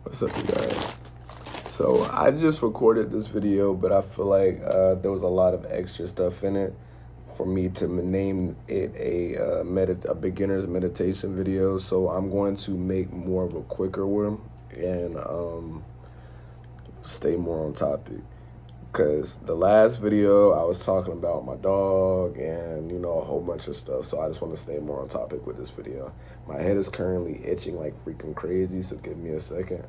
What's up, you guys? So I just recorded this video, but I feel like there was a lot of extra stuff in it for me to name it a beginner's meditation video. So I'm going to make more of a quicker one and stay more on topic. Because the last video I was talking about my dog and a whole bunch of stuff, so I just want to stay more on topic with this video. My head is currently itching like freaking crazy, so give me a second.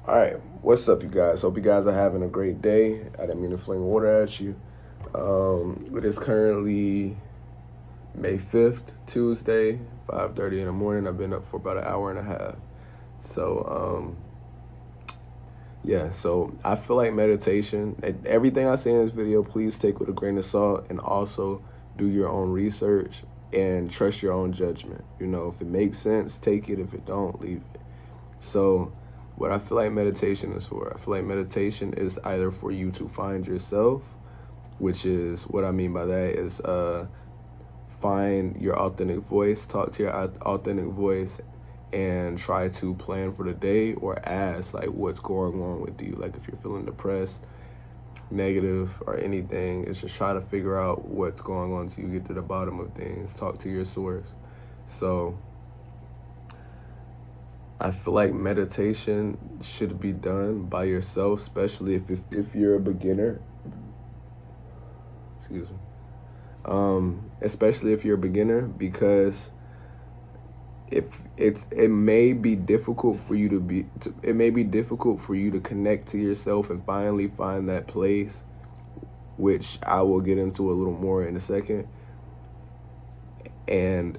All right, what's up, you guys? Hope you guys are having a great day. I didn't mean to fling water at you. It is currently May 5th, Tuesday, 5:30 in the morning. I've been up for about an hour and a half. So, so I feel like meditation, everything I say in this video, please take with a grain of salt and also do your own research and trust your own judgment. If it makes sense, take it. If it don't, leave it. So what I feel like meditation is for, I feel like meditation is either for you to find yourself, which is, what I mean by that is find your authentic voice, talk to your authentic voice, and try to plan for the day or ask like what's going on with you. Like if you're feeling depressed, negative, or anything, it's just try to figure out what's going on so you get to the bottom of things. Talk to your source. So I feel like meditation should be done by yourself, especially if you're a beginner. Excuse me. Especially if you're a beginner, because it may be difficult for you to connect to yourself and finally find that place, which I will get into a little more in a second. And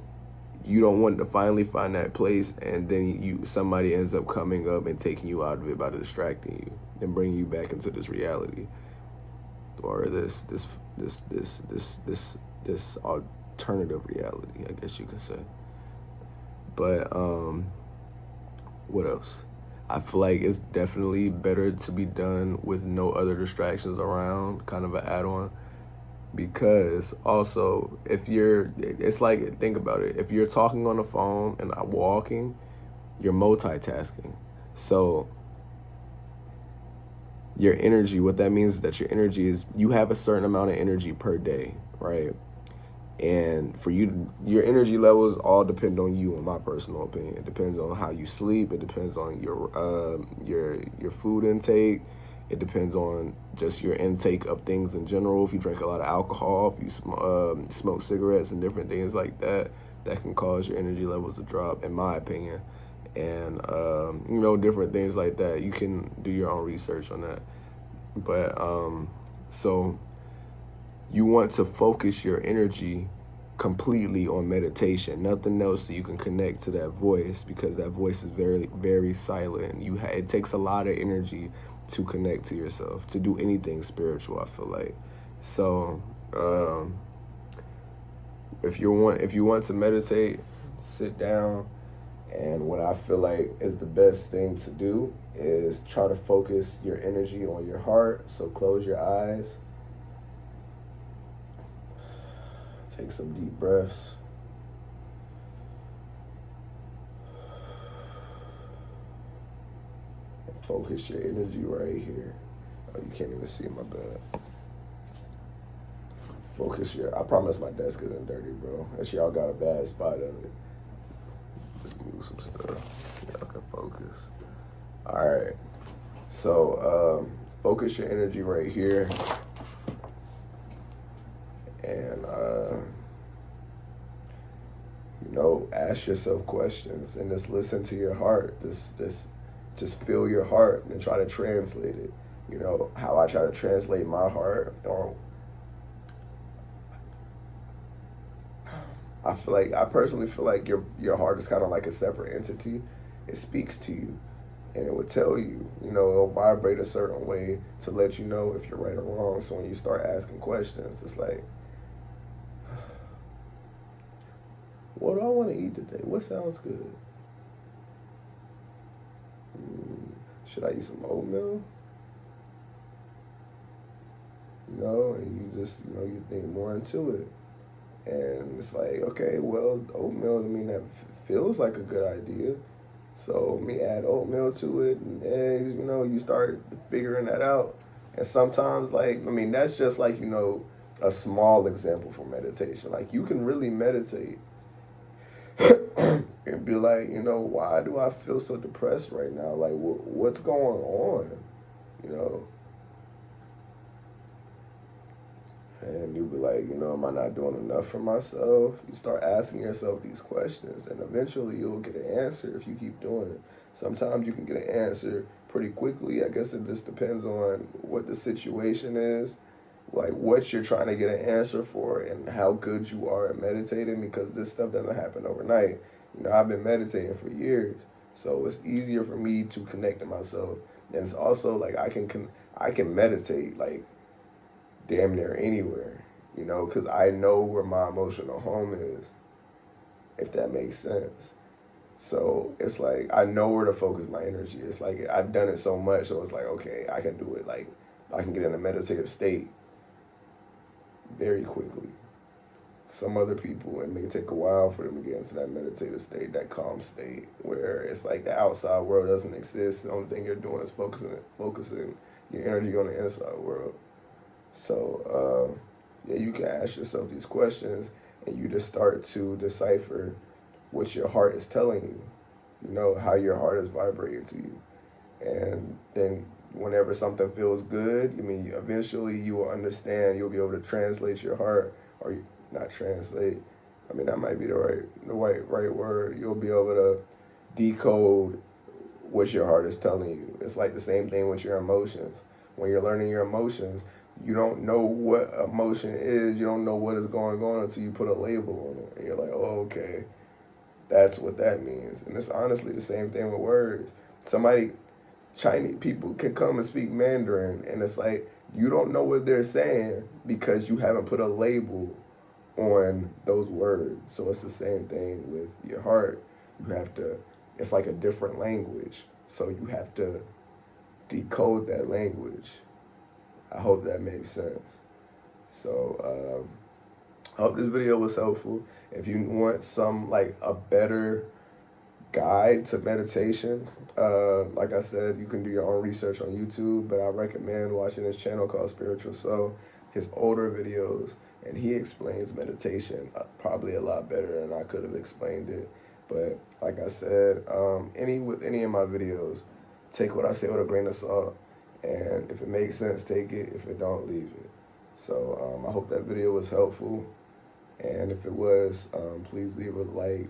you don't want to finally find that place, and then somebody ends up coming up and taking you out of it by distracting you and bringing you back into this reality, or this alternative reality, I guess you could say. But what else? I feel like it's definitely better to be done with no other distractions around, kind of an add-on. Because also, it's like, think about it. If you're talking on the phone and walking, you're multitasking. So your energy, what that means is that your energy is, you have a certain amount of energy per day, right? And for you, your energy levels all depend on you, in my personal opinion. It depends on how you sleep. It depends on your food intake. It depends on just your intake of things in general. If you drink a lot of alcohol, if you smoke cigarettes and different things like that, that can cause your energy levels to drop, in my opinion. And, different things like that. You can do your own research on that. But, so you want to focus your energy completely on meditation, nothing else, so you can connect to that voice, because that voice is very, very silent. It takes a lot of energy to connect to yourself, to do anything spiritual, I feel like. So if you want to meditate, sit down, and what I feel like is the best thing to do is try to focus your energy on your heart. So close your eyes, take some deep breaths. And focus your energy right here. Oh, you can't even see my bed. I promise my desk isn't dirty, bro. Actually, y'all got a bad spot of it. Just move some stuff. Y'all can focus. All right. So, focus your energy right here. And, ask yourself questions and just listen to your heart. Just feel your heart and try to translate it. How I try to translate my heart, or I personally feel like your heart is kind of like a separate entity. It speaks to you, and it would tell you, it'll vibrate a certain way to let you know if you're right or wrong. So when you start asking questions, it's like, what do I want to eat today? What sounds good? Should I eat some oatmeal? And you just, you think more into it. And it's like, okay, well, oatmeal, that feels like a good idea. So me add oatmeal to it and eggs, you start figuring that out. And sometimes, like, I mean, that's just like, a small example for meditation. Like, you can really meditate and be like, why do I feel so depressed right now? Like, what's going on? You know, and you'll be like, am I not doing enough for myself? You start asking yourself these questions, and eventually you'll get an answer if you keep doing it. Sometimes you can get an answer pretty quickly. I guess it just depends on what the situation is, like what you're trying to get an answer for, and how good you are at meditating, because this stuff doesn't happen overnight. I've been meditating for years, so it's easier for me to connect to myself. And it's also like I can meditate like damn near anywhere, because I know where my emotional home is, if that makes sense. So it's like I know where to focus my energy. It's like I've done it so much, so it's like, okay, I can do it. Like I can get in a meditative state very quickly. Some other people, it may take a while for them to get into that meditative state, that calm state, where it's like the outside world doesn't exist. The only thing you're doing is focusing your energy on the inside world. So, yeah, you can ask yourself these questions, and you just start to decipher what your heart is telling you, how your heart is vibrating to you. And then whenever something feels good, eventually you will understand, you'll be able to translate your heart, or not translate, that might be the right word. You'll be able to decode what your heart is telling you. It's like the same thing with your emotions. When you're learning your emotions, you don't know what emotion is. You don't know what is going on until you put a label on it. And you're like, oh, okay, that's what that means. And it's honestly the same thing with words. Chinese people can come and speak Mandarin, and it's like you don't know what they're saying because you haven't put a label on those words. So it's the same thing with your heart. It's like a different language. So you have to decode that language. I hope that makes sense. So I hope this video was helpful. If you want a better guide to meditation, like I said, you can do your own research on YouTube, but I recommend watching this channel called Spiritual Soul, his older videos, and he explains meditation probably a lot better than I could have explained it. But like I said, with any of my videos, take what I say with a grain of salt. And if it makes sense, take it. If it don't, leave it. So I hope that video was helpful. And if it was, please leave a like.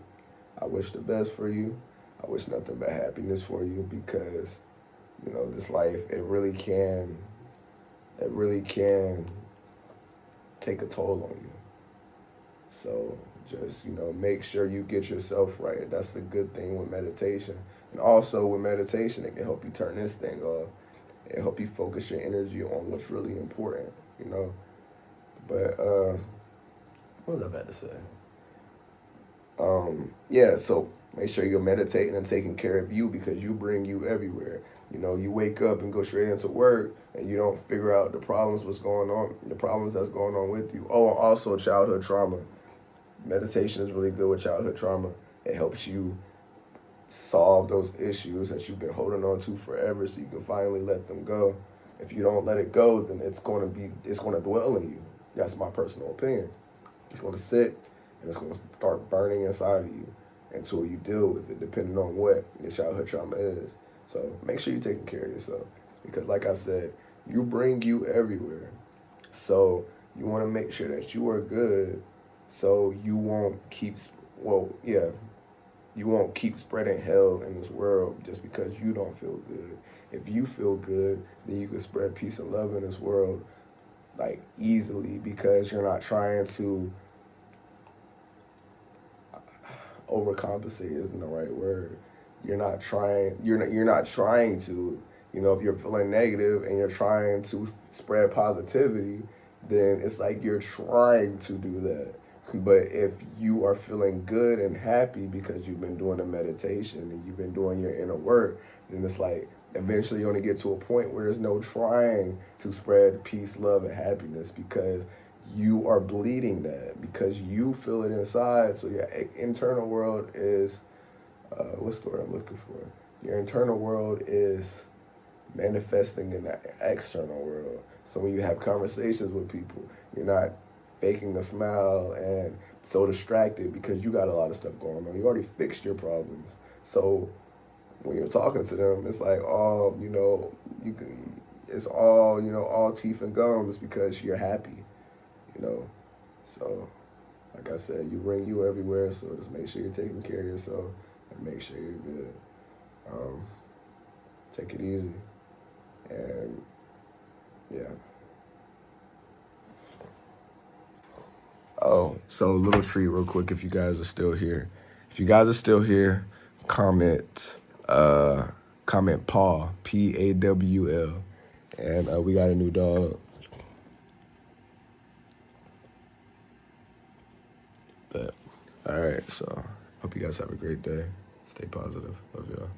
I wish the best for you. I wish nothing but happiness for you, because, this life, it really can take a toll on you. So just, make sure you get yourself right. That's the good thing with meditation. And also with meditation, it can help you turn this thing off. It help you focus your energy on what's really important, But what was I about to say? Yeah, so make sure you're meditating and taking care of you, because you bring you everywhere. You wake up and go straight into work, and you don't figure out the problems that's going on with you. Oh, and also childhood trauma. Meditation is really good with childhood trauma. It helps you solve those issues that you've been holding on to forever, so you can finally let them go. If you don't let it go, then it's going to dwell in you. That's my personal opinion. It's going to sit, and it's going to start burning inside of you until you deal with it, depending on what your childhood trauma is. So make sure you're taking care of yourself, because like I said, you bring you everywhere. So you want to make sure that you are good, so you won't keep spreading hell in this world just because you don't feel good. If you feel good, then you can spread peace and love in this world like easily, because you're not trying to overcompensate isn't the right word. You're not trying to, if you're feeling negative and you're trying to spread positivity, then it's like you're trying to do that. But if you are feeling good and happy because you've been doing the meditation and you've been doing your inner work, then it's like eventually you're going to get to a point where there's no trying to spread peace, love, and happiness, because you are bleeding that, because you feel it inside. So your internal world is what's the word I'm looking for? Your internal world is manifesting in the external world. So when you have conversations with people, you're not faking a smile and so distracted because you got a lot of stuff going on. You already fixed your problems. So when you're talking to them, it's like, oh, you can, it's all, all teeth and gums because you're happy, you know. So, like I said, you bring you everywhere. So just make sure you're taking care of yourself and make sure you're good. Take it easy. And yeah. Oh, so a little treat real quick if you guys are still here. If you guys are still here, comment comment Paul, Pawl. And we got a new dog. But all right, so hope you guys have a great day. Stay positive. Love y'all.